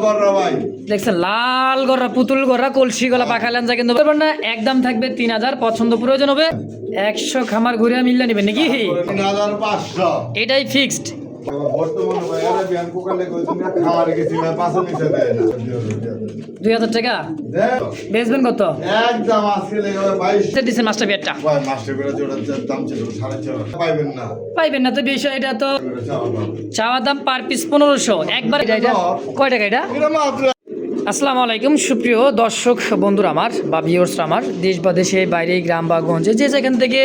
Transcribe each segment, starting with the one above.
গররা ভাই দেখছেন লাল গররা পুতুল গররা কলসি গলা পাখা লেঞ্জা কিন্তু বলবেন না একদম থাকবে 3000 পছন্দ প্রয়োজন হবে 100 খামার ঘুরে মিললে নেবেন নাকি 3500 এটাই ফিক্সড বর্তমানে ভাই আরে বিয়ান কোকালে কই তুমি খামারে গেছি না পাঁচা নিচে দেয় না 2000 টাকা বেচবেন কত একদম আজকে লেগে 22 দিচ্ছেন মাস্টার বিয়ারটা ভাই মাস্টার করে জোড়া দাম ছিল 4.5 পাইবেন না তো বিষয় এটা তো চাওয়া দাম পার পিস 1500 একবার এটা কয় টাকা এটা আসসালামু আলাইকুম সুপ্রিয় দর্শক বন্ধুরা আমার বা ভিউয়ার্সরা আমার দেশ বা দেশে বাইরে গ্রাম বা গঞ্জে যে যেখান থেকে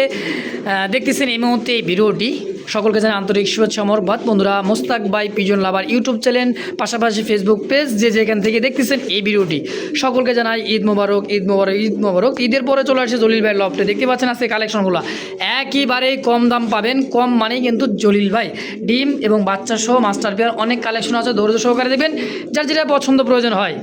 দেখতেছেন এই মুহূর্তে এই ভিডিওটি সকলকে জানাই আন্তরিক শুভেচ্ছা মোরবাদ বন্ধুরা মোস্তাক বাই পিজন লাভার ইউটিউব চ্যানেল পাশাপাশি ফেসবুক পেজ যে যেখান থেকে দেখতেছেন এই ভিডিওটি সকলকে জানাই ঈদ মোবারক ঈদ মোবারক ঈদ মোবারক ঈদের পরে চলে আসছে জলিল ভাই লফটে দেখতে পাচ্ছেন আজকে কালেকশনগুলো একেবারেই কম দাম পাবেন কম মানেই কিন্তু জলিল ভাই ডিম এবং বাচ্চা সহ মাস্টার পেয়ার অনেক কালেকশন আছে ধৈর্য সহকারে দেখবেন যার যেটা পছন্দ প্রয়োজন হয়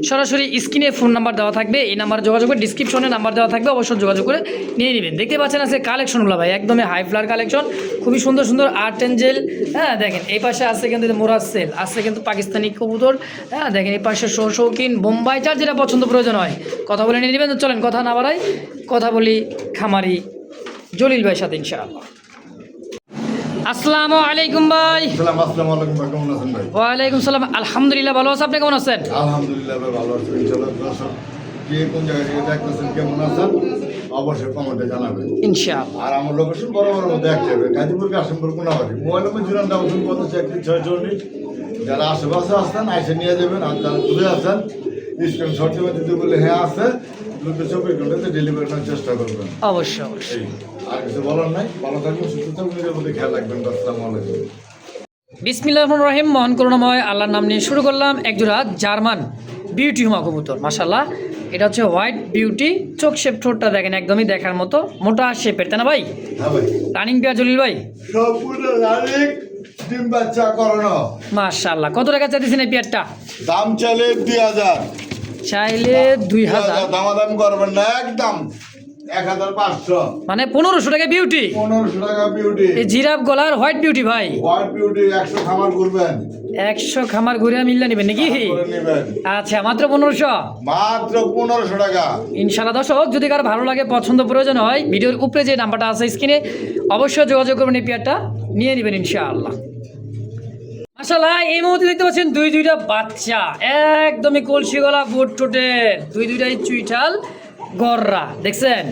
সরাসরি স্ক্রিনে ফোন নাম্বার দেওয়া থাকবে এই নাম্বার যোগাযোগ করে ডিসক্রিপশনে নাম্বার দেওয়া থাকবে অবশ্যই যোগাযোগ করে নিয়ে নেবেন দেখতে পাচ্ছেন আজকে কালেকশনগুলো ভাই একদমই হাই ফ্লার কালেকশন খুবই সুন্দর সুন্দর আর্ট এঞ্জেল হ্যাঁ দেখেন এই পাশে আছে কিন্তু মোরাসেল আছে কিন্তু পাকিস্তানি কবুতর হ্যাঁ দেখেন এই পাশে শৌখিন বোম্বাই যার যেটা পছন্দ প্রয়োজন হয় কথা বলে নিয়ে নেবেন চলেন কথা না বাড়াই কথা বলি খামারি জলিল ভাইয়ের সাথে ইনশাআল্লাহ আসসালামু আলাইকুম ভাই আসসালামু আলাইকুম ভাই কেমন আছেন ভাই ওয়ালাইকুম সালাম আলহামদুলিল্লাহ ভালো আছেন আপনি কেমন আছেন আলহামদুলিল্লাহ ভাই ভালো আছি ইনশাআল্লাহ দর্শক কে কোন জায়গা থেকে দেখতেছেন কেমন আছেন অবশ্যই কমেন্টে জানাবেন ইনশাআল্লাহ আর আমার লোকেশন বরাবর মধ্যে এক যাবে গাজীপুর কাশিমপুর কোনাবাড়ি মোবাইল নম্বর 94 যারা আশেপাশে আসছেন আইসে নিয়ে যাবেন আর যারা দূরে আছেন স্ক্রিন শট দেবেন যদি বলে হ্যাঁ আছে দ্রুত 24 ঘন্টাতে ডেলিভারি করার চেষ্টা করবেন অবশ্যই অবশ্যই আর কিছু বলার নাই ভালো থাকবেন সুস্থ থাকবেন নিজের প্রতি খেয়াল রাখবেন আসসালামু আলাইকুম বিসমিল্লাহির রহমানির রহিম মহান করুণাময় আল্লাহর নাম নিয়ে শুরু করলাম একজোড়া জার্মান বিউটি হুমা কবুতর মাশাআল্লাহ এটা হচ্ছে হোয়াইট বিউটি চোখ শেপ ঠোঁটটা দেখেন একদমই দেখার মতো মোটা শেপের তাই না ভাই হ্যাঁ ভাই রানিং পেয়ার জলিল ভাই সম্পূর্ণ রানিং ডিম বাচ্চা করানো মাশাআল্লাহ কত টাকা চাইছেন এই পেয়ারটা দাম চাইলে 2000 চাইলে 2000 দামাদাম করবেন না একদম 1500 মানে 1500 টাকা বিউটি 1500 টাকা বিউটি এই জিরাফ গলার হোয়াইট বিউটি ভাই হোয়াইট বিউটি 100 খামার ঘুরবেন 100 খামার ঘুরে মিললে নেবেন নাকি আচ্ছা মাত্র 1500 মাত্র 1500 টাকা ইনশাআল্লাহ দর্শক যদি কারো ভালো লাগে পছন্দ প্রয়োজন হয় ভিডিওর উপরে যে নাম্বারটা আছে স্ক্রিনে অবশ্যই যোগাযোগ করবেন এই পেয়ারটা নিয়ে নেবেন ইনশাআল্লাহ মাশাআল্লাহ এই মুহূর্তে দেখতে পাচ্ছেন দুইটা বাচ্চা একদমই কলসি গলা বুট ঠোঁটের দুইটাই চুইঠাল গররা দেখছেন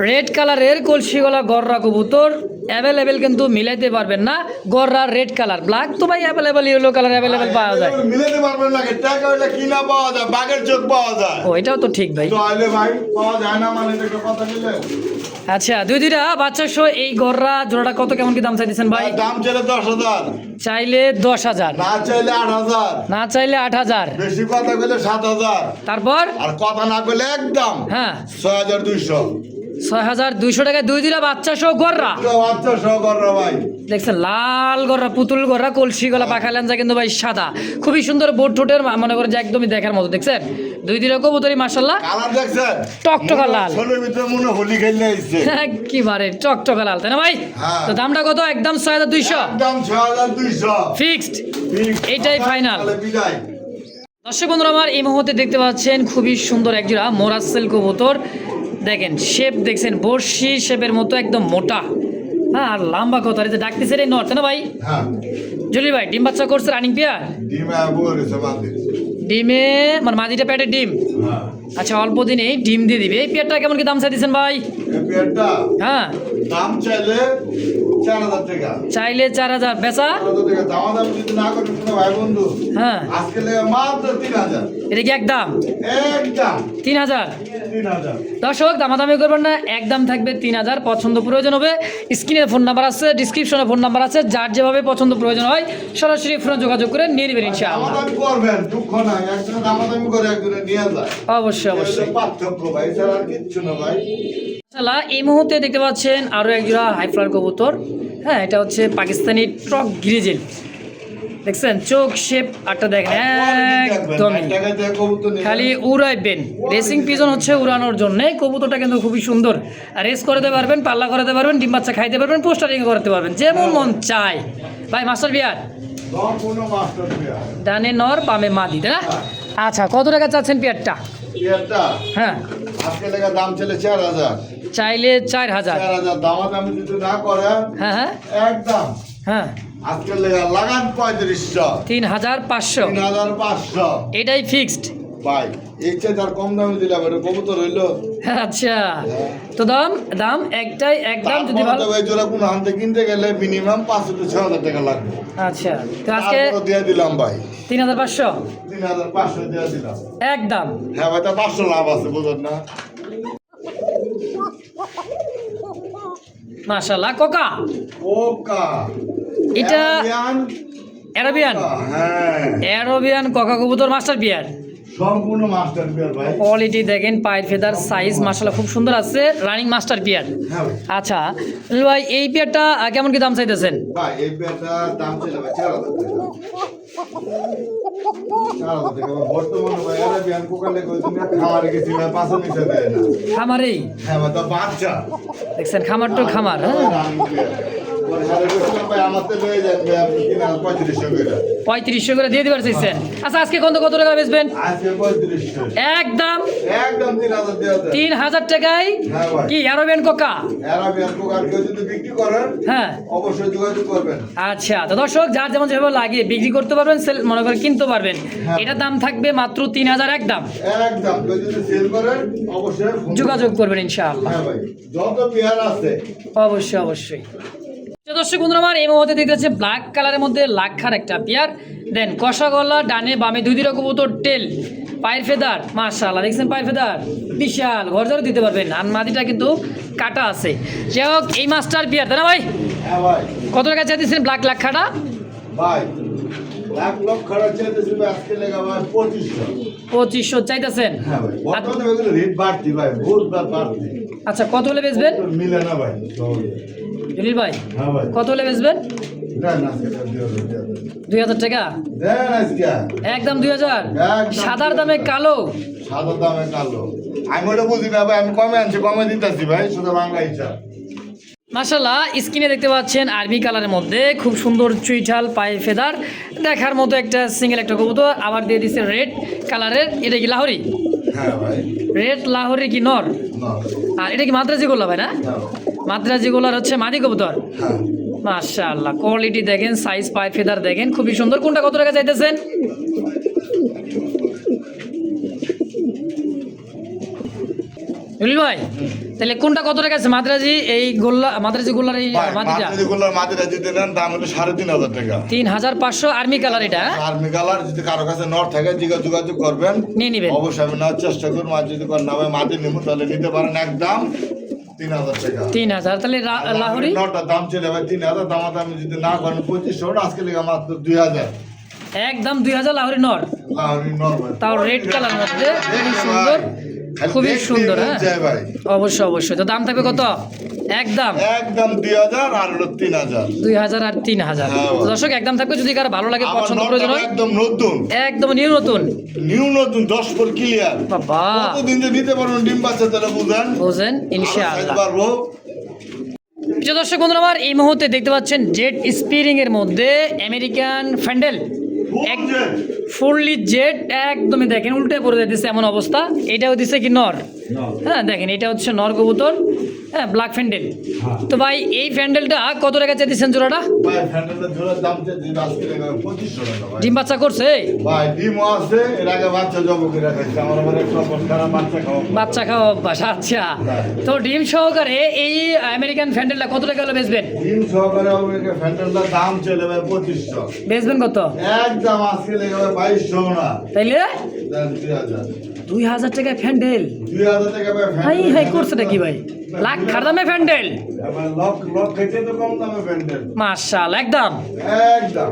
রেড কালারের কলসি গলা গররা কবুতর অ্যাভেলেবেল কিন্তু মিলাইতে পারবেন না গররা রেড কালার ব্ল্যাক তো ভাই অ্যাভেলেবেল ইয়েলো কালার অ্যাভেলেবেল পাওয়া যায় মিলাইতে পারবেন না টাকা হইলে কিনা পাওয়া যায় বাগের চোখ পাওয়া যায় ও এটাও তো ঠিক ভাই তো আইলে ভাই পাওয়া যায় না মানে এটা কথা বলে আচ্ছা দুইটা বাচ্চা সহ এই গররা জোড়াটা কত কেমন কি দাম চাইতেছেন ভাই দাম চাইলে 10000 চাইলে 10000 না চাইলে 8000 না চাইলে 8000 বেশি কথা কইলে 7000 তারপর আর কথা না কইলে একদম হ্যাঁ 6200 6200 টাকায় দুইটা বাচ্চা সহ গররা বাচ্চা সহ গররা ভাই দেখছেন লাল গররা পুতুল গররা কলসি গলা পাখা লেঞ্জা কিন্তু ভাই সাদা খুবই সুন্দর বোট ঠোঁটের মনে করেন যে একদমই দেখার মতো দেখছেন দুইটা কবুতরই মাশাআল্লাহ কালার দেখছেন টকটকা লাল ছোলের ভিতরে মনে হোলি খেললে আইছে একেবারে টকটকা লাল তাই না ভাই তো দামটা কত একদম 6200 একদম 6200 ফিক্সড এইটাই ফাইনাল বিদায় দর্শক বন্ধুরা আমার এই মুহূর্তে দেখতে পাচ্ছেন খুবই সুন্দর একজোড়া মোরাসেল কবুতর দেখেন শেপ দেখছেন বর্ষি শেপের মতো একদম মোটা হ্যাঁ আর লম্বা কথা যে ডাকতেছে রে নর্থ না ভাই হ্যাঁ জলি ভাই ডিম বাচ্চা করছে রানিং পেয়ার ডিমে বলেছে বাদে ডিমে মানে মাদিটা প্যাটের ডিম হ্যাঁ আচ্ছা অল্প দিনেই ডিম দিয়ে দিবে এই পেয়ারটা কেমন কি দাম চাইছেন ভাই এই পেয়ারটা হ্যাঁ দাম চাইলে 4000 টাকা চাইলে 4000 বেচা 4000 টাকা দাম যদি না করেন শুনো ভাই বন্ধু হ্যাঁ আজকে লাগে মাত্র 3000 এটা কি একদম 3000 3000 দর্শক দামাদামি করবেন না একদম থাকবে 3000 পছন্দ প্রয়োজন হবে স্ক্রিনে ফোন নাম্বার আছে ডিসক্রিপশনে ফোন নাম্বার আছে যার যেভাবে পছন্দ প্রয়োজন হয় সরাসরি ফোনে যোগাযোগ করে নিয়ে নেবেন ইনশাআল্লাহ দামাদামি করবেন দুঃখ নাই একজন দামাদামি করে একজনে নিয়ে যায় অবশ্যই অবশ্যই পার্থক্য ভাই ছাড়া আর কিচ্ছু না ভাই মাশাআল্লাহ এই মুহূর্তে দেখতে পাচ্ছেন আরো একজোড়া হাই ফ্লার কবুতর হ্যাঁ এটা হচ্ছে পাকিস্তানি ট্রক গ্রিজেল দেখছেন চোখ শেপ আটটা দেখেন একদমই খালি উড়াইবেন রেসিং পিজন হচ্ছে উড়ানোর জন্য কবুতরটা কিন্তু খুবই সুন্দর রেস করতে পারবেন পাল্লা করতে পারবেন ডিম বাচ্চা খাইতে পারবেন পোস্টারিং করতে পারবেন যেমন মন চায় ভাই মাস্টার বিয়ার সম্পূর্ণ মাস্টার পেয়ার। ডানে নর বামে মাদি তাই না? আচ্ছা কত টাকা চাচ্ছেন পেয়ারটা? পেয়ারটা হ্যাঁ আজকে লেগে দাম চলে 4000। চাইলে 4000। 4000 দামাদামি যদি না করে হ্যাঁ হ্যাঁ একদম হ্যাঁ আজকে লেগে লাগান 3500। 3500 3500 এটাই ফিক্সড। ভাই এর চেয়ে তার কম দামে দিলাম, এটা কবুতর হইলো। আচ্ছা তো দাম দাম একটাই একদম যদি ভালো। তারপরে তো জোড়া কোনো হাতে কিনতে গেলে মিনিমাম 500 থেকে 6000 টাকা লাগবে। আচ্ছা তো আজকে তারপরে দিয়ে দিলাম ভাই 3500 3500 দিয়ে দিলাম একদম। হ্যাঁ ভাই, তা 500 লাভ আছে বুঝলেন না। মাশাআল্লাহ কোকা ওকা এটা আরাবিয়ান অ্যারাবিয়ান কোকা, হ্যাঁ অ্যারাবিয়ান কোকা কবুতর মাস্টার বিয়ার। সম্পূর্ণ মাস্টার পেয়ার ভাই। কোয়ালিটি দেখেন, পায়ের ফেদার সাইজ মাশাআল্লাহ খুব সুন্দর আছে, রানিং মাস্টার বিয়ার। হ্যাঁ ভাই। আচ্ছা দুলু ভাই এই বিয়ারটা কেমন কি দাম চাইতেছেন? ভাই এই পেয়ারটার দাম ছিল ভাই 4000 টাকা। 4000 টাকা বর্তমানে ভাই আরাবিয়ান কোকা লেগে তুমি খামারে গেছি ভাই 500 নিচে দেয় না। খামারেই হ্যাঁ ভাই, তো বাচ্চা দেখছেন, খামার তো খামার। হ্যাঁ রানিং পেয়ার। পরে হারে গেছিলাম ভাই, আমার তো লয়ে যান ভাই আপনি কিনা 3500 করে। 3500 করে দিয়ে দিবার চাইছেন। আচ্ছা আজকে কত টাকা বেচবেন? আজকে 3500 একদম একদম 3000 দেওয়া যায়। 3000 টাকায় হ্যাঁ ভাই। কি অ্যারাবিয়ান কোকা? আরাবিয়ান কোকার কেউ যদি বিক্রি করেন হ্যাঁ অবশ্যই যোগাযোগ করবেন। আচ্ছা তো দর্শক যার যেমন যেভাবে লাগে বিক্রি করতে পারবেন, সেল মনে করে কিনতে পারবেন। হ্যাঁ। এটার দাম থাকবে মাত্র 3000 একদম। একদম কেউ যদি সেল করেন অবশ্যই ফোন যোগাযোগ করবেন ইনশাআল্লাহ। হ্যাঁ ভাই, যত পেয়ার আছে অবশ্যই অবশ্যই। তো দর্শক বন্ধুরা আমার এই মুহূর্তে দেখতেছে ব্ল্যাক কালারের মধ্যে লাক্ষার একটা পেয়ার। দেন কষা গলা, ডানে বামে দুই দুইটা কবুতর, টেল, পায়ের ফেদার মাশাআল্লাহ দেখছেন, পায়ের ফেদার বিশাল, ঘর ধরে দিতে পারবেন। আর মাদিটা কিন্তু কাটা আছে। যাই হোক এই মাস্টার পেয়ার তাই না ভাই? হ্যাঁ ভাই। কত টাকা চাইতেছেন ব্ল্যাক লাক্ষাটা? ভাই লাখ লক্ষ খরচ চাইতেছি ভাই, আজকে লেগে ভাই 2500। 2500 চাইতেছেন। হ্যাঁ ভাই, বর্তমানে এগুলো রেট বাড়তি ভাই, বহুত বাড়তি। আচ্ছা কত হলে বেচবেন তো মিলে না ভাই সহজে। জলিল ভাই? হ্যাঁ ভাই। কত হলে বেচবেন? দেন আজকে দেন 2000 2000 টাকা দেন আজকে। একদম 2000। একদম সাদার দামে কালো। সাদা দামে কালো। আমি ওটা বুঝি না ভাই, আমি কমে আনছি, কমে দিতেছি ভাই, শুধু বাংলা ইচ্ছা। মাশাআল্লাহ স্ক্রিনে দেখতে পাচ্ছেন আরবি কালারের মধ্যে খুব সুন্দর চুইঠাল, পায়ে ফেদার দেখার মতো একটা সিঙ্গেল একটা কবুতর। আবার দিয়ে দিচ্ছে রেড কালারের। এটা কি লাহোরি? হ্যাঁ ভাই। রেড লাহোরি কি নর? না। আর এটা কি মাদ্রাজি গোলা ভাই না? হ্যাঁ। মাদ্রাজি গোলার হচ্ছে মাদি কবুতর। হ্যাঁ। মাশাআল্লাহ কোয়ালিটি দেখেন, সাইজ, পায়ের ফেদার দেখেন, খুবই সুন্দর। কোনটা কত টাকা চাইতেছেন? জলিল ভাই তাহলে কোনটা কত টাকা আছে? মাদ্রাজি এই গোল্লা, মাদ্রাজি গোল্লার এই ভাই, মাদিটা মাদ্রাজিগুলোর মাদিটা যদি নেন দাম হলো 3500 টাকা। 3500 আর্মি কালার এটা। আর্মি কালার যদি কারো কাছে নট থাকে যোগাযোগ করবেন, নিয়ে নিবেন। অবশ্যই আমি নেওয়ার চেষ্টা করবো। আর যদি না ভাই মাদি নেবো তাহলে নিতে পারেন একদম 3000 টাকা। 3000 তাহলে লাহোরি নটার দাম চলে ভাই 3000, দামাদামি যদি না করেন 2500, আজকে লেগে মাত্র 2000। একদম 2000 লাহোরি নর, লাহোরি নরমাল তাও রেড কালার মধ্যে খুবই সুন্দর, খুবই সুন্দর। হ্যাঁ জয় ভাই। অবশ্যই অবশ্যই। তো দাম থাকবে কত? একদম একদম 2000 আর হলো 3000। 2000 আর 3000। হ্যাঁ। তো দর্শক একদম থাকবে, যদি কারো ভালো লাগে, আমার পছন্দ নটটা প্রয়োজন হয়, একদম নতুন, একদম নিউ নতুন। নতুন 10 পর ক্লিয়ার। বাবা কতদিন যে দিতে পারবেন ডিম বাচ্চা তাহলে বুঝেন বোঝেন ইনশাআল্লাহ। পারবো। প্রিয় দর্শক বন্ধুরা আমার এই মুহূর্তে দেখতে পাচ্ছেন জেড স্পিরিং এর মধ্যে আমেরিকান ফ্যান্ডেল, ফুললি জেড, একদমই দেখেন উল্টে পড়ে দিচ্ছে এমন অবস্থা। এটাও দিচ্ছে কি নর? হ্যাঁ দেখেন এটা হচ্ছে নর কবুতর। হ্যাঁ ব্ল্যাক ফ্যান্ডেল। তো ভাই এই ফ্যান্ডেলটা কত টাকা চাইতেছেন জোড়াটা? ভাই ফ্যান্টাসির জোড়ার দাম চাইছি আজকে লেগে 2500 টাকা ভাই। ডিম বাচ্চা করছে? ভাই ডিমও আছে, এর আগে বাচ্চা জব করে রাখাইছে। আমার মানে একটা খারাপ বাচ্চা খাওয়া। বাচ্চা খাওয়া অভ্যাস। আচ্ছা তো ডিম সহকারে এই আমেরিকান ফ্যান্ডেলটা কত টাকা হলে বেচবেন? ডিম সহকারে আমাকে ফ্যান্টাসির দাম চলে ভাই 2500। বেচবেন কত? একদম আজকে লেগে ভাই 2200 না। তাইলে দেন 2000। 2000 টাকায় ফ্যান্ডেল? 2000 টাকা ভাই হাই ফ্যান্টাসি। হাই করছেটা কি ভাই? লাখ খাদামে ফ্যান্ডেল? আমার লক খেতে তো কম দামে ফ্যান্টাসি। মাশাআল্লাহ একদম একদম।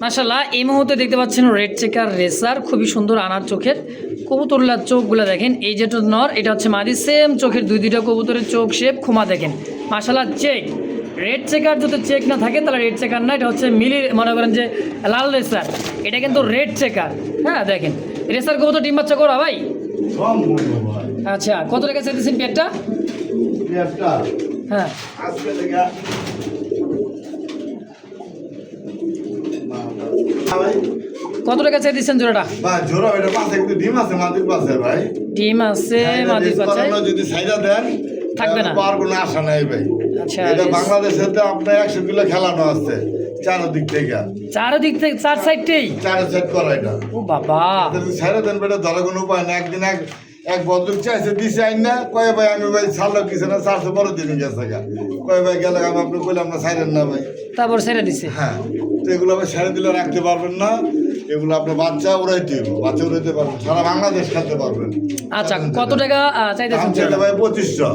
মাশাআল্লাহ এই মুহূর্তে দেখতে পাচ্ছেন রেড চেকার রেসার, খুবই সুন্দর আনার চোখের কবুতরলার চোখগুলো দেখেন। এই যেটা নর, এটা হচ্ছে মাদি, সেম চোখের দুইটা কবুতরের চোখ শেপ, খুমা দেখেন মাশাআল্লাহ। চেক রেড চেকার যদি চেক না থাকে তাহলে রেড চেকার না, এটা হচ্ছে মিলি মনে করেন যে লাল রেসার, এটা কিন্তু রেড চেকার। হ্যাঁ দেখেন রেসার কবুতর ডিম বাচ্চা করা ভাই। কম মূল্য ভাই। আচ্ছা কত টাকা চাইতেছেন পেটটা? পেঁয়াজটা হ্যাঁ আজকে লেগে ভাই কত টাকা চাই দিচ্ছেন জোড়াটা? ভাই জোড়া এটা পাশে কিন্তু ডিম আছে মাটির পাশে ভাই। ডিম আছে মাদির পাশে, যদি সাইডা দেন থাকবে না। পারবো না, আশা নাই ভাই। আচ্ছা, এটা বাংলাদেশে তো আপনার 100 কিলো খেলানো আছে চারদিক থেকে, চারদিক থেকে চার সাইডটাই চার সেট করা এটা। ও বাবা, যদি সাইডা দেন বেটা ধরার কোনো উপায় না। একদিন এক বদলুক চাইছে দিছে আইন না, কয়ে ভাই আমি ভাই ছাড়লো কিছু না, চারশো বড় দিন গেছে গা, কয়ে ভাই গেলে আমি আপনি বললাম না সাইডেন না ভাই। তারপর ছেড়ে দিছে। হ্যাঁ, তো এগুলো আবার ছেড়ে দিলে রাখতে পারবেন না, এগুলো আপনার বাচ্চা উড়াইতে হবে, বাচ্চা উড়াইতে পারবেন, সারা বাংলাদেশ খেলতে পারবেন। আচ্ছা, কত টাকা চাইতেছেন? চাইলে ভাই 2500,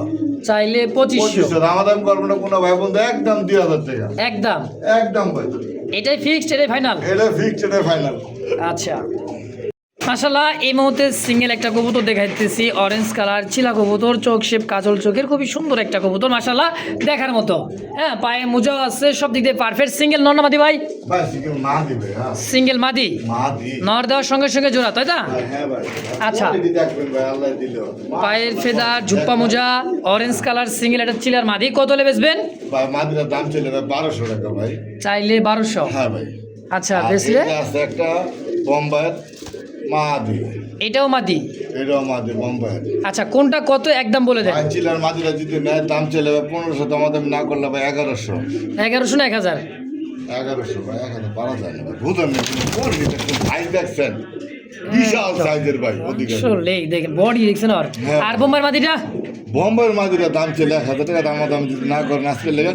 চাইলে 2500। দামাদাম করবেন না কোনো ভাই বন্ধু, একদম 2000 টাকা একদম একদম ভাই। এটাই ফিক্সড, এটাই ফাইনাল? এটা ফিক্সড, এটা ফাইনাল। আচ্ছা, মাশাআল্লাহ এই মুহূর্তে সিঙ্গেল একটা কবুতর দেখাইতেছি, অরেঞ্জ কালার চিলা কবুতর, চোখ শেপ কাজল চোখের, খুবই সুন্দর একটা কবুতর মাশাআল্লাহ, দেখার মতো। হ্যাঁ, পায়ে মোজাও আছে, সব দিক দিয়ে পারফেক্ট। সিঙ্গেল নর না মাদি ভাই? ভাই সিঙ্গেল মা দিবে। হ্যাঁ, সিঙ্গেল মাদি, মাদি নর দেওয়ার সঙ্গে সঙ্গে জোড়া, তাই না? হ্যাঁ ভাই। আচ্ছা, কোয়ালিটি দেখবেন ভাই, আল্লাহ দিল। পায়ের ফেদার, ঝুপ্পা মোজা, অরেঞ্জ কালার সিঙ্গেল একটা চিলার মাদি। কত হলে বেচবেন? ভাই মাদির দাম চলে ভাই 1200 টাকা ভাই। চাইলে 1200। হ্যাঁ ভাই। আচ্ছা, আর বেচলে? এটা আছে একটা বোম্বাইয়ের মাদি, এটাও মাদি? এটাও মাদি বোম্বাইয়ের। আচ্ছা, কোনটা কত একদম বলে দেন। ভাই চিলার মাদিরা যদি নেয় দাম চলে ভাই 1500, দামাদাম না করলে ভাই 1100। 1100 না 1000? 1100 ভাই, 1000 পারা যায় না ভাই, বুঝলেন না? কোয়ালিটি ভাই দেখছেন, বিশাল সাইজের ভাই, ওদিকে আসলে দেখেন বডি দেখছেন। আর হ্যাঁ। আর বোম্বাই মাদিটা? বোম্বাইয়ের মাদিরা দাম চলে 1000 টাকা, দামাদাম যদি না করেন আজকে লেগে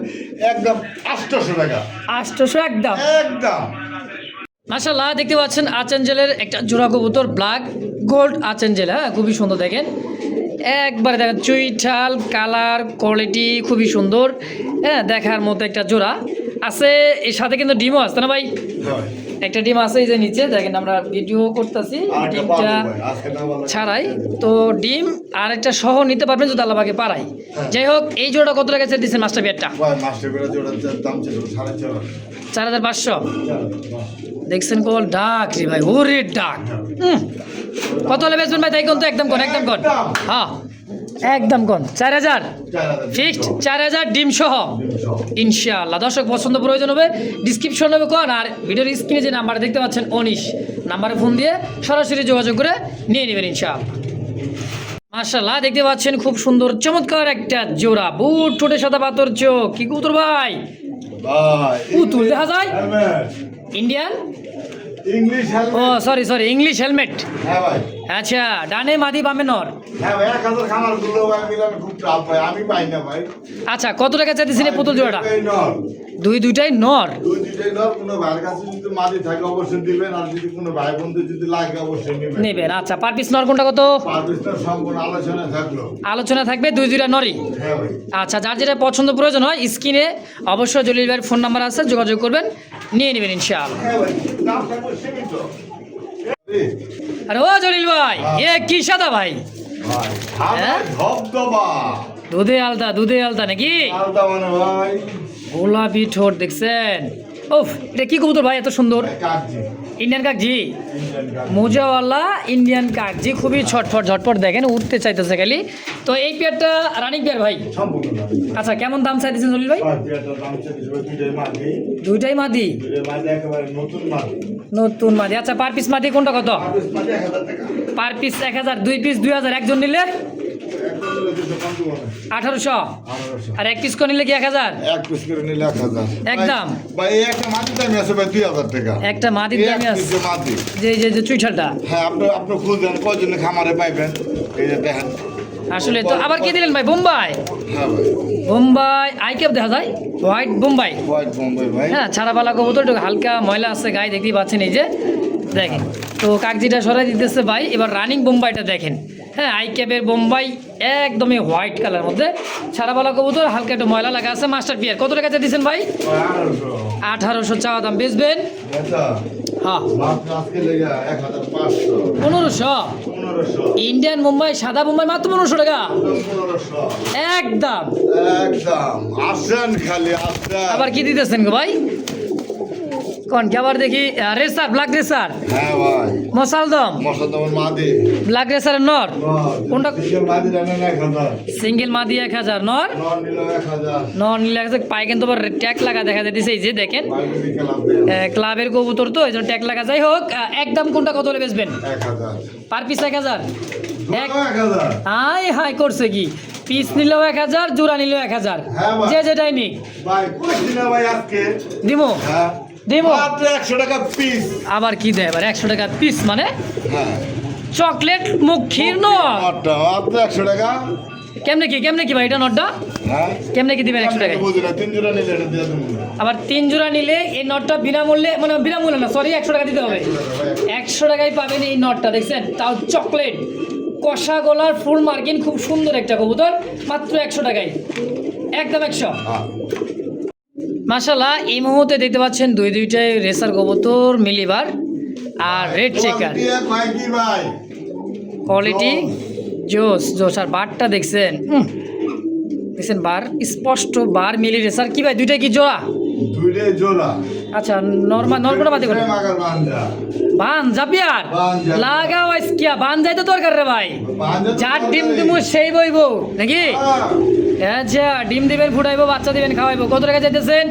একদম 800 টাকা 800 একদম। একদম। মাশাআল্লাহ দেখতে পাচ্ছেন আচেঞ্জেলের একটা জোড়া কবুতর, ব্ল্যাক গোল্ড আচেঞ্জেল। হ্যাঁ, খুবই সুন্দর দেখেন, একবারে দেখেন চুইঠাল কালার কোয়ালিটি খুবই সুন্দর। হ্যাঁ, দেখার মতো একটা জোড়া আছে, এর সাথে কিন্তু ডিমও আসছে না ভাই? হয়। একটা ডিম আছে এই যে নিচে দেখেন, আমরা ভিডিও করতেছি ডিমটা ছাড়াই, তো ডিম আর একটা সহ নিতে পারবেন যদি আল্লাহকে পারাই। যাই হোক, এই জোড়াটা কত টাকা চেয়ে দিচ্ছেন মাস্টার বিয়ারটা? ভাই মাস্টার বেড়া জোড়ার দাম ছিল 4.5। 4500। দেখছেন কল ডাক রে ভাই, ওরে ডাক। কত হলে বেচবেন ভাই? তাই কোন তো একদম কোন, একদম কোন। হ্যাঁ, একদম কোন 4000 ফিক্সড, 4000 ডিম সহ ইনশাআল্লাহ। দর্শক পছন্দ প্রয়োজন হবে ডিসক্রিপশন হবে কোন, আর ভিডিওর স্ক্রিনে যে নাম্বার দেখতে পাচ্ছেন 19 নাম্বারে ফোন দিয়ে সরাসরি যোগাযোগ করে নিয়ে নেবেন ইনশাআল্লাহ। মাশাআল্লাহ দেখতে পাচ্ছেন খুব সুন্দর চমৎকার একটা জোড়া, বুট ঠোঁটে সাদা পাথর চোখ। কি কবুতর ভাই? ভাই পুতুল দেখা যায়, ইন্ডিয়ান, ইংলিশ ও সরি ইংলিশ হেলমেট। হ্যাঁ ভাই। আচ্ছা, ডানে মাদি বামে নর। হ্যাঁ ভাই, 1000 খামার গুলো ভাই মিলানো খুব টাফ ভাই, আমি পাই না ভাই। আচ্ছা, কত টাকা চাইতেছেন এই পুতুল জোড়াটা? এই নর দুইটাই নর। দুইটাই নর। কোনো ভাইয়ের কাছে যদি মাদি থাকে অবশ্যই দিবেন, আর যদি কোনো ভাই বন্ধু যদি লাগে অবশ্যই নেবেন। নেবেন। আচ্ছা, পার পিস নর কোনটা কত? পাকিস্তান সম্পূর্ণ আলোচনা থাকলো। আলোচনা থাকবে, দুইটা নরই। হ্যাঁ ভাই। আচ্ছা, যার যেটা পছন্দ প্রয়োজন হয় স্ক্রিনে অবশ্যই জলিল ভাইয়ের ফোন নাম্বার আছে, যোগাযোগ করবেন, নিয়ে নেবেন ইনশাআল্লাহ। হ্যাঁ ভাই, দাম থাকবে সীমিত। আরে ও জলিল ভাই, এ কি সাদা ভাই? ভাই আমার ধবধবা দুধে আলতা নাকি? আলতা মানে ভাই গোলাপি ঠোঁট দেখছেন? ওফ, এটা কি কবুতর ভাই এত সুন্দর? কাকজি, ইন্ডিয়ান কাকজি, ইন্ডিয়ান কাকজি। মোজাওয়ালা ইন্ডিয়ান কাকজি, খুবই ঝটপট দেখেন, উঠতে চাইতেছে খালি। তো এই পেয়ারটা রানিং পেয়ার ভাই? সম্পূর্ণ দাম। আচ্ছা, কেমন দাম চাইতেছেন জলিল ভাই? ভাই পেয়ারটার দাম হচ্ছে দুইটাই মাদি। দুইটাই মাদি? দুইটাই মাদি, একেবারে নতুন মাদি। নতুন মাদি। আচ্ছা, পার পিস মাদি কোনটা কত? পার পিস মাদি 1000 টাকা। পার পিস 1000, 2 পিস 2000, একজন নিলে একদম নিলে 250 1800, 1800। আর এক পিস করে নিলে কি 1000? এক পিস করে নিলে 1000 একদম। ভাই এই একটা মাদি দামি আছে ভাই 2000 টাকা। একটা মাদির দামই এক আছে, পিসে মাদি। যে চুইঠালটা। হ্যাঁ, আপনি খুঁজেন কয়জনে খামারে পাইবেন, এই যে দেখেন। আসলে তো আবার কি দিলেন ভাই? বোম্বাই? হ্যাঁ ভাই, বোম্বাই আই ক্যাপ দেখা যায়, হোয়াইট বোম্বাই। হোয়াইট বোম্বাই ভাই। হ্যাঁ, ছাড়াপালা কবুতর, একটু হালকা ময়লা আছে গায়ে, দেখতেই পাচ্ছেন এই যে দেখেন। তো কাকজিটা সরাই দিতেছে ভাই। এবার রানিং বোম্বাইটা দেখেন। হ্যাঁ, আই ক্যাপের বোম্বাই, একদমই হোয়াইট কালার মধ্যে, ছাড়াপালা কবুতর, হালকা একটু ময়লা লাগা আছে। মাস্টার পিয়ার কত টাকা দিচ্ছেন ভাই? 1800 চাওয়া দাম, বেচবেন? আচ্ছা, হ্যাঁ, মাত্র আজকে লেগে 1500। 1500। 1500। ইন্ডিয়ান মুম্বাই, সাদা মুম্বাই মাত্র 1500 টাকা 1500। একদম। একদম আসেন, খালি আসেন। আবার কি দিতেছেন গো ভাই? কোন কি আবার দেখি রেসার ব্ল্যাক রেসার হ্যাঁ ভাই মশালদম মশাদমের মাদি ব্ল্যাক রেসারের নর কোনটা সিঙ্গেল মাদি রান্না 1000 সিঙ্গেল মাদি 1000 নর নন নিল 1000 নর নিলে পায়ে কিন্তু আবার ট্যাগ লাগা দেখা যাইতেছে এই যে দেখেন ক্লাবের কবুতর তো এই জন্য ট্যাগ লাগা। যাই হোক একদম কোনটা কত হলে বেচবেন 1000 পার পিস 1000 এক 1000 হাই হাই করছে কি পিস নিলেও 1000 জোড়া নিলেও 1000 হ্যাঁ ভাই। যে যেটাই নিক ভাই কইছি না ভাই আজকে দিমু হ্যাঁ দিমু মাত্র 100 টাকা পিস আবার কি দেয় এবার 100 টাকা পিস মানে হ্যাঁ চকলেট মুখ ক্ষীর নর মাত্র 100 টাকা কেমনে কি ভাই এটা নটটা হ্যাঁ কেমনে কি দিবেন 100 টাকায় বুঝি না 3 জোড়া নিলে এটা দিয়ে দেবো আবার 3 জোড়া নিলে এই নটটা বিনামূল্যে মানে বিনামূল্যে না সরি 100 টাকা দিতে হবে 100 টাকায় পাবেন এই নটটা দেখছেন তাও চকলেট কষা গলার ফুল মার্কিন খুব সুন্দর একটা কবুতর মাত্র 100 টাকায় একদম 100 হ্যাঁ মাশাআল্লাহ এই মুহূর্তে দেখতে পাচ্ছেন দুইটাই রেসার কবুতর মিলিবার আর রেড চেকার ভাই কি ভাই কোয়ালিটি জোস আর বারটা দেখছেন দেখছেন বার স্পষ্ট বার মিলি রেসার কি ভাই দুইটা কি জোড়া দুইটাই জোড়া আচ্ছা নরমাল বাদে করে মাগার বান্দা বান যাবিয়ার বানজা। লাগাও আজকিয়া বান যাই তো দরকার রে ভাই বান্দা তো যার ডিম দরকারই। দিমু সেই বইব নাকি হ্যাঁ। আচ্ছা ডিম দিবেন ফুটাইবো বাচ্চা দিবেন খাওয়াইবো কত টাকা চাইতেছেন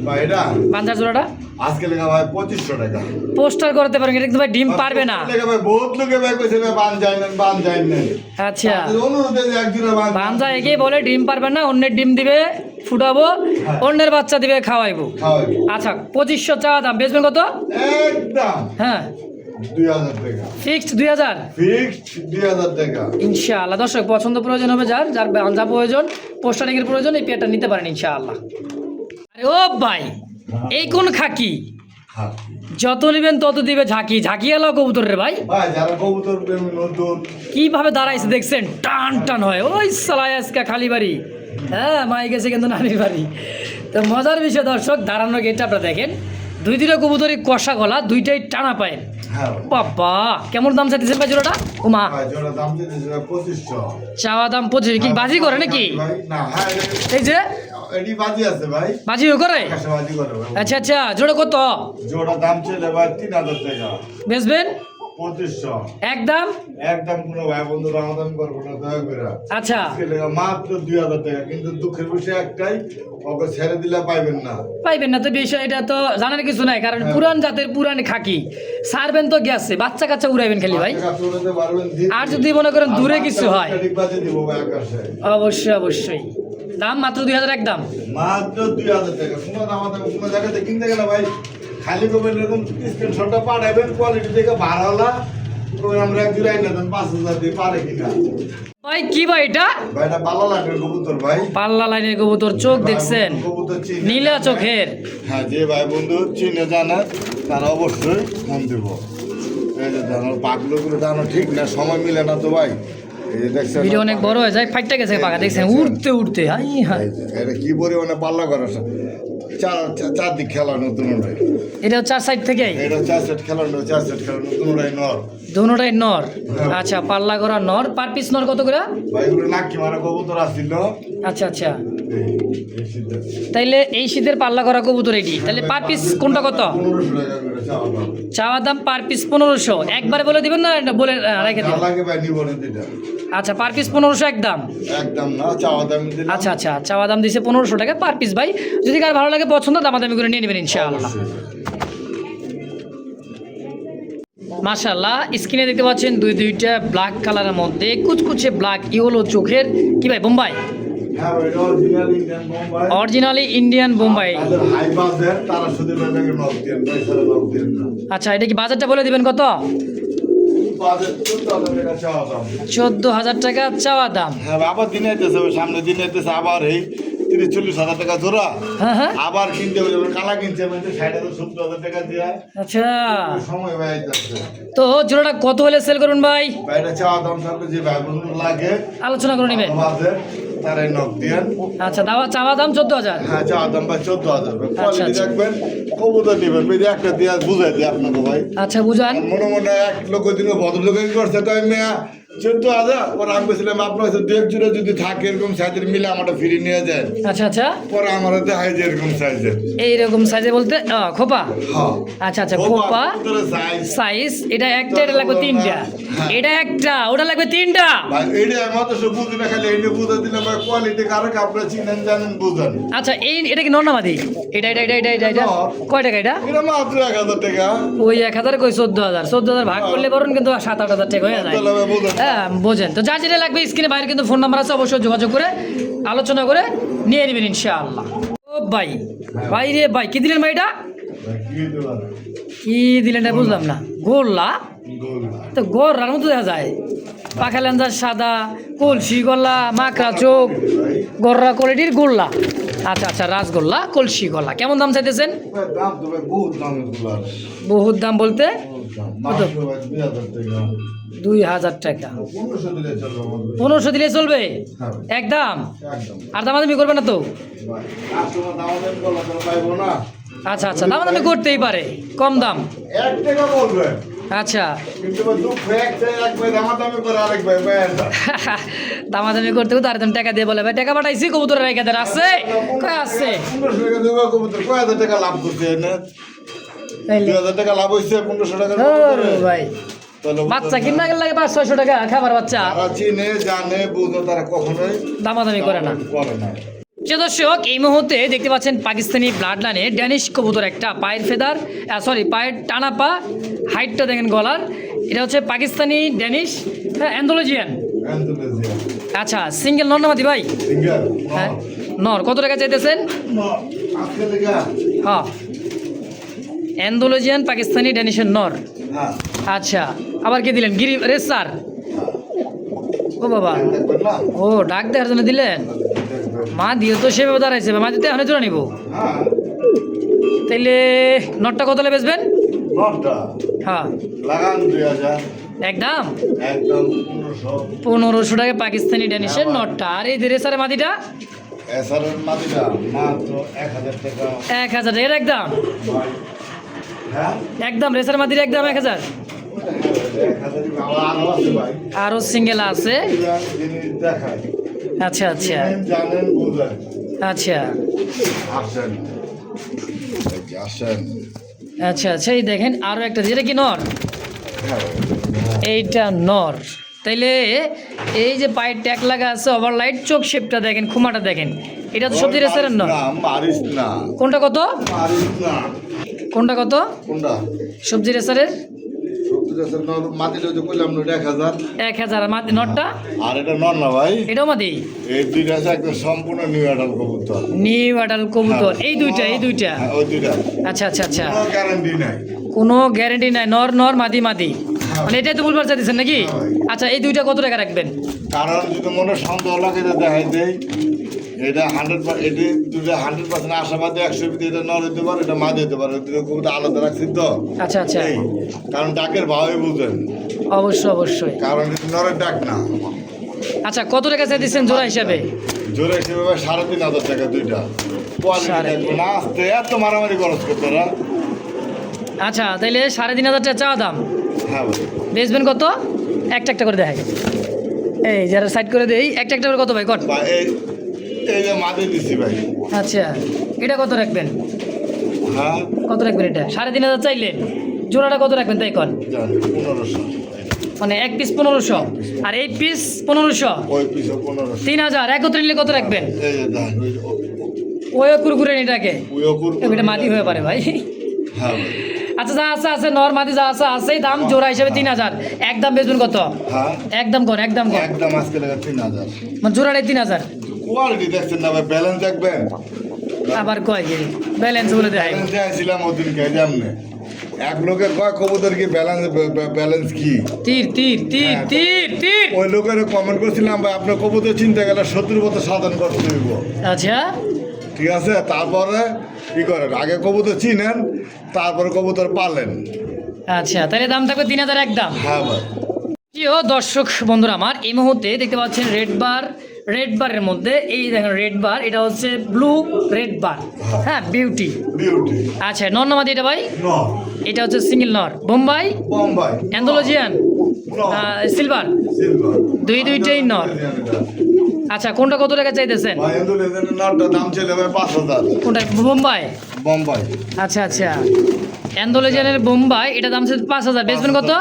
ভাই এটা বাঞ্জার জোড়াটা আজকে লেখা ভাই 2500 টাকা পোস্টার করতে পারেন এটা কিন্তু ভাই ডিম পারবে না লেখা ভাই বহুত লোকে ভাই কইছে ভাই বান যায় না আচ্ছা অনুরোধে যে একজোড়া বান বাঞ্জা এগিয়ে বলে ডিম পারবে না অন্যের ডিম দিবে ফুটাবো অন্যের বাচ্চা দিবে খাওয়াইবো খাওয়াই আচ্ছা 2500 চাওয়া দাম বেচবেন কত একদম হ্যাঁ 2000 টাকা ফিক্সড 2000 ফিক্সড 2000 টাকা ইনশাআল্লাহ দর্শক পছন্দ প্রয়োজন হবে যার বাঞ্জা প্রয়োজন পোস্টারিং এর প্রয়োজন এই পেয়ারটা নিতে পারেন ইনশাআল্লাহ আরে ও ভাই এই কোন খাকি হ্যাঁ যত নেবেন তত দিবে ঝাঁকি ঝাঁকি এলো কবুতর রে ভাই ভাই যারা কবুতর প্রেমী নতুন কিভাবে দাঁড়াইছে দেখছেন টান টান হয় ওই সালায় আজকে খালি বাড়ি হ্যাঁ মাই গেছে কিন্তু নানির বাড়ি তো মজার বিষয় দর্শক দাঁড়ানোর গেটটা আপনারা দেখেন দুইটা কবুতরই কষা গলা দুইটাই টানা পায় হ্যাঁ বাবা কেমন দাম চাইতেছেন ভাই জোড়াটা ওমা ভাই জোড়া দাম দিতে 2500 চাওয়া দাম 25 কি বাজি করে নাকি ভাই না হ্যাঁ এই যে এডি বাজি আছে ভাই বাজিও করে আকাশে বাজি করে ভাই আচ্ছা আচ্ছা জোড়া কত জোড়া দাম চলে ভাই 3000 টাকা বেচবেন 2500 একদম একদম কোনো ভাই বন্ধু রমাদান করবো না দয়া করে আচ্ছা আজকে লেখা মাত্র 2000 টাকা কিন্তু দুঃখের বিষয় একটাই ওকে ছেড়ে দিলে পাইবেন না পাইবেন না তো বিষয় এটা তো জানার কিছু নাই কারণ পুরান জাতের পুরান খাকি সারবেন তো গেছে বাচ্চা কাচ্চা উড়াইবেন খালি ভাই টাকা তুলতে পারবেন দিন। আর যদি মনে করেন দূরে কিছু হয় ঠিক বাজে দিব ভাই আকাশে অবশ্যই অবশ্যই দাম মাত্র 2000 একদম মাত্র 2000 টাকা কোনো আমাদের কোনো জায়গাতে কিনতে গেলে ভাই খালি করবেন এরকম স্ক্রিনশটটা পাঠাবেন কোয়ালিটি দেখে ভাড়ালা ওই আমরা এক জোড়াই না দেন 5000 দিয়ে পারে কিনা ভাই কি ভাই এটা ভাই এটা ভালো লাগে কবুতর ভাই পাল্লা লাইনের কবুতর চোখ দেখছেন কবুতর চিনে নীলা চোখের হ্যাঁ যে ভাই বন্ধু চিনে জানে তারা অবশ্যই ফোন দেব এই যে জানার পাগলগুলো জানো ঠিক না সময় মিলে না তো ভাই এই যে দেখছেন ভিডিও অনেক বড় হয়ে যায় ফাইটটা গেছে পাকা দেখছেন উড়তে উড়তে হাই হাই এই যে, এটা কি পরিমাণে পাল্লা করা চারদিক খেলা নতুন ওটাই এটা চার সাইড থেকেই এটা 4 সেট খেলা চার সেট খেলা নতুন ওটাই নর দুটোটাই নর আচ্ছা পাল্লা করা নর পার পিস নর কত করে ভাই এগুলো নাকি মারা কবুতর আসছিল আচ্ছা আচ্ছা এই শীতে তাইলে এই শীতের পাল্লা করা কবুতর এটি তাহলে পার পিস কোনটা কত 1500 টাকা করে চাওয়া দাম চাওয়া দাম পার পিস 1500 একবারে বলে দিবেন না এটা বলে রেখে যা দিবেন লাগে ভাই নিব না দিটা আচ্ছা পার পিস 1500 একদম একদম না চাওয়া দাম দিলাম আচ্ছা আচ্ছা চাওয়া দাম দিছে 1500 টাকা পার পিস ভাই যদি কার ভালো লাগে পছন্দ দামাদামি করে নিয়ে নেবেন ইনশাআল্লাহ মাশাআল্লাহ স্ক্রিনে দেখতে পাচ্ছেন দুইটা ব্ল্যাক কালারের মধ্যে কুচকুচে ব্ল্যাক ইয়েলো চোখের কি ভাই বোম্বাই হ্যাঁ ভাই original Indian Bombay originally Indian Bombay তাদের হাই বাজেট তারা শুধু লাগে নক দেন পয়সা নক দেন না আচ্ছা এটা কি বাজারটা বলে দিবেন কত বাজেট তো তাদের টাকা চাওয়া দাম 14000 টাকা চাওয়া দাম হ্যাঁ আবার দিনে আইতেছে সামনে দিনে আইতেছে আবার এই 30-40 টাকা জোড়া হ্যাঁ হ্যাঁ আবার কিনতে হবে কালা কিনছে মানে 60,000-70,000 টাকা দিয়ে আচ্ছা সময় ভাই আইতেছে তো জোড়াটা কত হলে সেল করুন ভাই ভাই এটা চাওয়া দাম থাকলে যে ভাই বন্ধু লাগে আলোচনা করে নেবেন বাজেট তারাই নক দিয়েন। আচ্ছা চাওয়া দাম 14,000। হ্যাঁ, চা দাম ভাই 14,000। কোয়ালিটি আচ্ছা। দেখবেন, কবুতর নেবেন, যদি একটা দিয়ে বুঝাই দিই আপনাকে ভাই। আচ্ছা বুঝান। মনে মনে এক লোক দিন ভদ্রলোক করছে, তাই মেয়া 14,000। পরে আমি বলছিলাম আপনার কাছে দু এক জোড়া যদি থাকে এরকম সাইজের মিলে আমারটা ফিরে নিয়ে যায়। আচ্ছা পরে আমার দেখাই যে এরকম সাইজের, এইরকম সাইজে বলতে খোপা। হ্যাঁ আচ্ছা খোপা সাইজ। সাইজ এটা একটা, এটা লাগবে 3টা, হ্যাঁ। এটা একটা, ওটা লাগবে 3টা। ভাই এইটা আমার তো সব বুঝি না, খালি এইটা বুঝে দিলাম ভাই। কোয়ালিটি কারো আপনারা চিনেন জানেন বুঝেন। আচ্ছা এটা কি নর্নামাদি? এটা কয় টাকা এটা? এটা মাত্র 1,000 টাকা। ওই 1,000 কই 14,000 ভাগ করলে বরং কিন্তু 7-8,000 টাকা হয়ে যায়। তাহলে ভাই বুঝেন। হ্যাঁ বোঝেন। তো যার যেটা লাগবে স্ক্রিনে বাইরে কিন্তু ফোন নাম্বার আছে, অবশ্যই যোগাযোগ করে আলোচনা করে নিয়ে নেবেন ইনশাআল্লাহ। ও ভাই রে ভাই, কি দিলেন ভাই এটা? ভাই, কি দিলাম? কি দিলেন এটা বুঝলাম না। গোল্লা গোল। তো গড়ার মতো দেখা যায়, পাখা লেঞ্জা সাদা, কলসি গলা, মাকড়া চোখ, গররা কোয়ালিটির গোল্লা। আচ্ছা রাসগোল্লা, কলসি গলা। কেমন দাম চাইতেছেন? ভাই, দাম তো ভাই বহুত দাম এগুলার। বহুত দাম বলতে বহুত দাম। মাত্র ভাই 2,000 টাকা। 2,000 টাকা। 1500 দিলে চলবে আমাদের। 1500 দিলে চলবে হ্যাঁ। একদম? একদম। আর দামাদামি করবে না তো? ভাই, কাস্টমার দাম দেন বলা তো পাইবো না। আচ্ছা দামাদামি করতেই পারে, কম দাম। 1 টাকা বলবে। আচ্ছা কিন্তু ভাই দুঃখ একটাই, এক ভাই দামাদামি করে আরেক ভাই ব্যান্ডা। দামাদামি করতে তো আরেকজন টাকা দিয়ে বলে ভাই টাকা পাঠাইছি, কবুতরের রেখে আছে কয় আছে। 1500 টাকা দেবো কবুতর, কয় হাজার টাকা লাভ করছে না? তাইলে 2,000 টাকা লাভ হয়েছে 1500 টাকা। ভাই বাচ্চা কিনা গেলে লাগে 500-600 টাকা খাবার বাচ্চা। তারা চিনে জানে বুঝে, তারা কখনোই দামাদামি করে না। করে না। প্রিয় দর্শক, এই মুহূর্তে দেখতে পাচ্ছেন পাকিস্তানি ব্লাড লাইনে ড্যানিশ কবুতর একটা, পায়ের ফেদার পায়ের টানা পা, হাইটটা দেখেন গলার। এটা হচ্ছে পাকিস্তানি ড্যানিশ অ্যান্ডোলজিয়ান। অ্যান্ডোলেজিয়া। আচ্ছা সিঙ্গেল নর নামাদি ভাই? সিঙ্গেল। হ্যাঁ নর। কত টাকা চাইতেছেন? আজকে লেগা। হ্যাঁ অ্যান্ডোলজিয়ান পাকিস্তানি ড্যানিশের নর। হ্যাঁ। আচ্ছা আবার কি দিলেন? গিরি রেসার। ও বাবা, দেখবেন না? ও ডাক দেওয়ার জন্য দিলেন? দেখবেন। মা দিও তো সেভাবে দাঁড়াইছে, মা দিতে এখন জোড়া নিব। হ্যাঁ। তাইলে নটটা কত বেচবেন? নটটা হ্যাঁ লাগান 2,000। একদম একদম 1500। 1500 টাকা পাকিস্তানি ড্যানিশের নটটা। আর এই রেসারের মাদিটা এসারের মাটিটা মাত্র 1,000 টাকা। 1,000 টাকা একদম? ভাই, হ্যাঁ একদম রেসার মাদির একদম 1,000? 1,000 আরো আছে ভাই। আরও সিঙ্গেল আছে? জিনিস দেখায়, আচ্ছা জানেন বুঝেন। আচ্ছা আসেন আসেন। আচ্ছা এই দেখেন আরও একটা, যেটা কি নর? হ্যাঁ। এইটা নর। তাইলে এই যে পায়ের ট্যাগ লাগা আছে, ওভারলাইট, চোখ শেপটা দেখেন, খুমাটা দেখেন, এটা তো সবজি রেসারের নর। না, মারিস না। কোনটা কত? মারিস না। কোনটা কত? কোনটা? সবজি রেসারের মাটিটা যে করলাম না, এটা 1,000। 1,000 মাদি নটটা? আর এটা নন না ভাই, এটাও মাদি? এই দুইটা আছে একদম সম্পূর্ণ নিউ অ্যাডাল কবুতর। নিউ অ্যাডাল কবুতর। এই দুইটা? হ্যাঁ, ওই দুইটা। আচ্ছা কোনো গ্যারান্টি নাই। কোনো গ্যারেন্টি নাই? নর মাদি মানে এটাই তো বলবার চাইছেন নাকি? আচ্ছা এই দুইটা কত টাকা রাখবেন? কারণ যদি মনে সন্দেহ লাগে যে দেখাই দেয়, এটা 100%, এটি দুটা 100% আশাবাদী, 100 এটা নর হতে পারে, এটা মাদি হতে পারে। দুটো কবুতর আলাদা রাখছি তো। আচ্ছা এই, কারণ ডাকের ভাবে বুঝেন, অবশ্যই। কারণ এটা নরের ডাক না। আচ্ছা কত টাকা চাইছেন জোড়া হিসাবে? জোরে হিসেবে 3,500 টাকা দুইটা। কোয়ালিটি দেখবো না, আসতে এত মারামারি খরচ করতে ওরা। আচ্ছা তাইলে 3,500 টাকা চাওয়া দাম। হ্যাঁ ভাই। বেচবেন কত? একটা করে দেখাই। এই যারা সাইড করে দেই, একটা করে কত ভাই কট? বা এই যে মাদি দিছি ভাই। আচ্ছা এটা কত রাখবেন? হ্যাঁ, কত রাখবেন এটা? 3,500 চাইলেন, জোড়াটা কত রাখবেন তাই কন? জান 1500। মানে এক পিস 1500 আর এই পিস 1500, ওই পিছু 1500। 3,000 একত্রে নিলে কত রাখবেন? এই যে দান ওই কুরকুরে এটাকে উয়কুর। এটা মাটি হয়ে পারে ভাই। হ্যাঁ ভাই। আচ্ছা যা আছে নর মাদি যা আছে দাম জোড়া হিসেবে 3,000। একদম বেচবেন কত? হ্যাঁ, একদম কোন? একদম আজকে লাগা 3,000। মানে জোড়াটাই 3,000? কোয়ালিটি দেখছেন না ভাই, ব্যালেন্স দেখবেন। আবার কয় কি ব্যালেন্স বলে দেয়? ব্যালেন্স চাইছিলাম ওদিন কে জামনে, এক লোকে কয় কবুতর কি ব্যালেন্স কি? তীর। ওই লোকের কমেন্ট করছিলাম ভাই, আপনার কবুতর চিনতে গেলে 70 সাধন করতে হইব। আচ্ছা ঠিক আছে, তারপরে কি করেন, আগে কবুতর চিনেন, তারপরে কবুতর পালেন। আচ্ছা তাহলে দাম থাকবে 3,000 একদম। হ্যাঁ ভাই। প্রিয় দর্শক বন্ধুরা আমার, এই মুহূর্তে দেখতে পাচ্ছেন রেড বার রেড বারের মধ্যে এই দেখেন রেড বার, এটা হচ্ছে ব্লু রেড বার। হ্যাঁ, বিউটি। বিউটি আচ্ছা, নর না মাদি এটা ভাই? নর এটা হচ্ছে সিঙ্গেল নর। বোম্বাই, বোম্বাই অ্যান্ডালুজিয়ান, নর সিলভার, সিলভার দুইটাই নর। আচ্ছা, কোনটা কত টাকা চাইতেছেন? ভাই এন্ডোলেজেনের নরটা দাম চলে ভাই 5000 কোনটা? বোম্বাই। বোম্বাই আচ্ছা আচ্ছা, অ্যান্ডালুজিয়ানের বোম্বাই, এটা দাম হচ্ছে 5000। বেচবেন কত?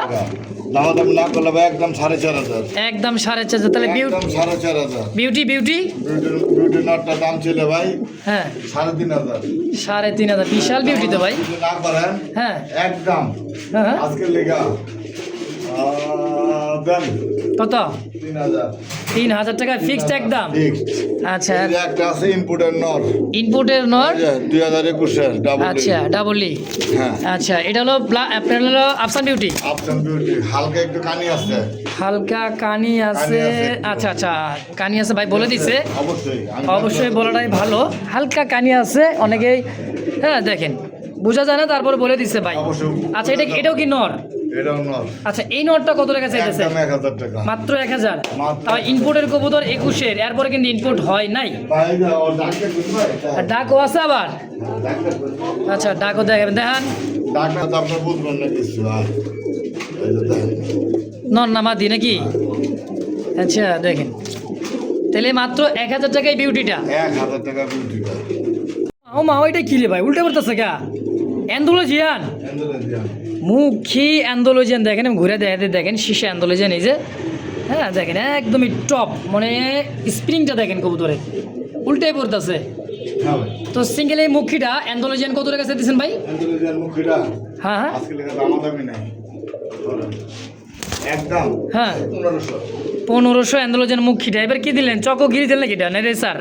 দাম না করলে ভাই একদম 4500 একদম 4500। তাহলে একদম 4500 বিউটি বিউটি নটটা দাম ছিল ভাই হ্যাঁ 3500 3500। বিশাল বিউটি তো ভাই। যদি না পারেন হ্যাঁ একদম হ্যাঁ। আজকের লেখা দেন কত? 3000 3000 টাকা ফিক্সড একদম। ফিক্সড। আচ্ছা, এই যে একটা আছে ইনপুটের নর ইনপুটের নর। 2021 এর ডাবল আচ্ছা, ডাবল ই। হ্যাঁ আচ্ছা, এটা হলো আপনার হলো আফসান বিউটি। আফসান বিউটি হালকা একটু কানি আছে হালকা কানি আছে। কানি আছে। আচ্ছা আচ্ছা, কানি আছে ভাই, বলে দিছে। অবশ্যই অবশ্যই বলাটাই ভালো। হালকা কানি আছে অনেকেই, হ্যাঁ দেখেন বোঝা যায় না, তারপরে বলে দিচ্ছে ভাই। অবশ্যই। আচ্ছা, এটাও কি নর? এটাও নর আচ্ছা, এই নরটা কত টাকা চাইতেছে? একদম 1000 টাকা মাত্র 1000। মাত্র। তাও ইনপুটের কবুতর 21-এর, এরপরে কিন্তু ইনপুট হয় নাই। ভাই যা ওর ডাক্তার বুঝবে আর ডাকও আছে আবার। ডাক্তার বুঝবে আচ্ছা, ডাকও দেখাবেন, দেখান। ডাক্তার তো আপনার বুঝবেন না কিছু আর এই যে দেখেন নর নামা দি নাকি? আচ্ছা দেখেন, তাহলে মাত্র 1000 টাকায় বিউটিটা। 1000 টাকা বিউটিটা ও মা, ওইটা কি রে ভাই, উল্টে পড়তেছে গা? অ্যান্ডালুজিয়ান এন্ডোলেজিয়ান মুখী অ্যান্ডালুজিয়ান, দেখেন ঘুরে দেখাতে, দেখেন শীর্ষে অ্যান্ডালুজিয়ান এই যে। হ্যাঁ দেখেন, একদমই টপ, মানে স্প্রিংটা দেখেন কবুতরের উল্টে পড়তেছে। হ্যাঁ ভাই তো সিঙ্গেল এই মুখিটা অ্যান্ডালুজিয়ান কত টাকা চাইতেছেন ভাই? এন্ডোলেজিয়ান মুখিটা হ্যাঁ হ্যাঁ আজকে লেখা দামাদামি নাই একদম হ্যাঁ 1500 1500 অ্যান্ডালুজিয়ান মুখিটা। এবার কি দিলেন? চকো গিরি দিলেন নাকি? এটা না রেসার?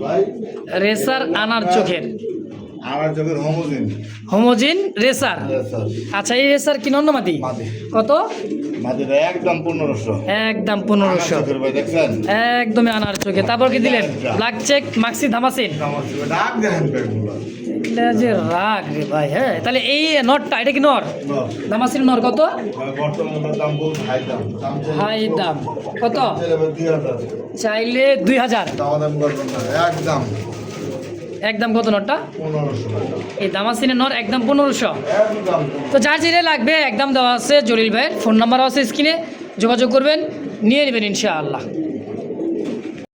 ভাই রেসার আনার চোখের আমার চোখের হোমোজিন হোমোজিন রেসার। স্যার আচ্ছা, এই রেসার কি নন্নমাতি? মাদি কত? মাদিটা একদম 1500 একদম 1500। চোখের ভাই দেখছেন একদমই আনার চোখে। তারপর কি দিলেন? ব্ল্যাক চেক মাক্সি ধামাসিন। আমার চোখে ডাক দেখেন ব্যাগগুলো এটা যে রাগ রে ভাই। হ্যাঁ, তাহলে এই নটটা, এটা কি নর? ধামাসিন নর কত? বর্তমানে দাম বহুত হাই দাম দাম হাই দাম কত? 2000 চাইলে 2000। দাম করবেন না একদম একদম কত নটটা? 1500 টাকা এই দামাসিনের নর একদম 1500। একদম তো যার যেটা লাগবে একদম দেওয়া আছে জলিল ভাইয়ের ফোন নাম্বার আছে স্ক্রিনে, যোগাযোগ করবেন, নিয়ে নেবেন ইনশাআল্লাহ।